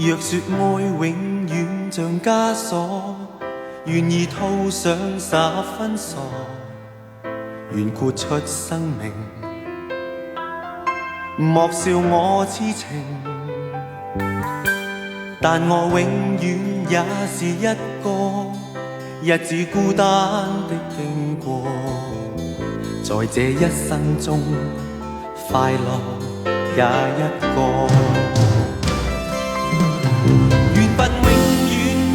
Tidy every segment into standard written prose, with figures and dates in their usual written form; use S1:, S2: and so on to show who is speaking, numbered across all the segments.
S1: 若說愛永遠像枷鎖，願意套上10分傻，願豁出生命，莫笑我痴情。但我永遠也是一個日子孤單的經過，在這一生中快樂也一個。緣分永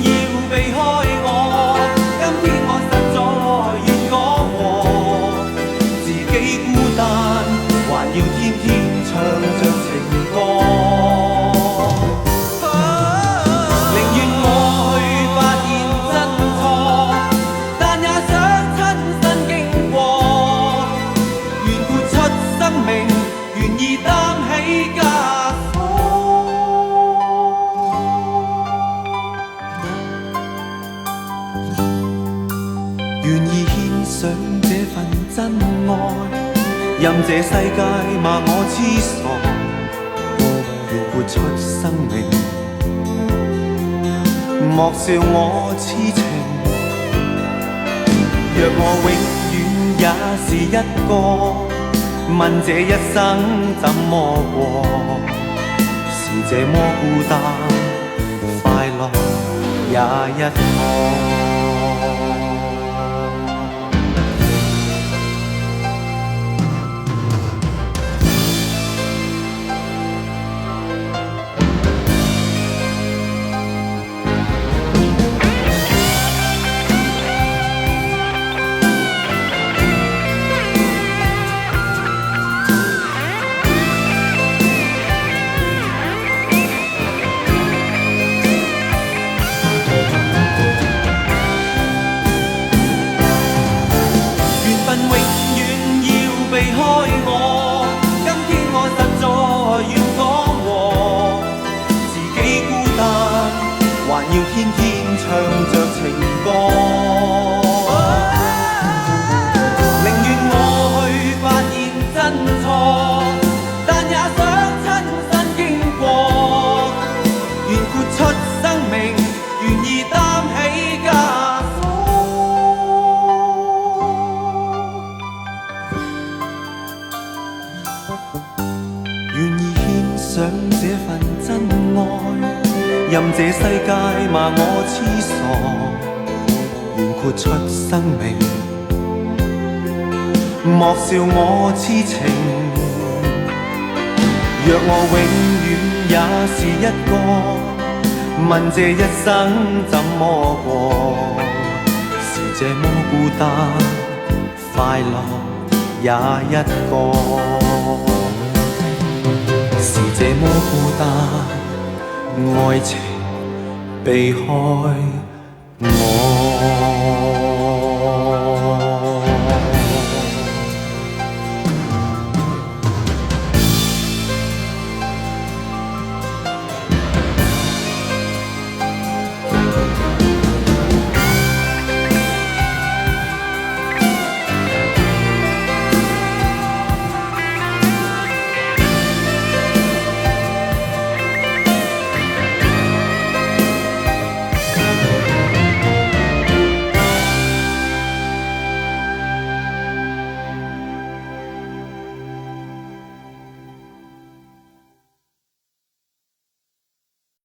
S1: 遠要避開我，今天我實在願講和，自己孤單還要天天唱着情歌。願意獻上這份真愛，任這世界罵我痴傻，願豁出生命，莫笑我痴情。若我永遠也是一個，問這一生怎麼過，是這麼孤單，快樂也一個。要天天唱着情歌，寧願我去發現真錯，但也想親身經過，願豁出生命，願意擔起枷鎖，願意獻上這份真愛，任這世界罵我痴傻，願豁出生命，莫笑我痴情。若我永遠也是一個，問這一生怎麼過，是這麼孤單，快樂也一個，是這麼孤單，愛情避開我。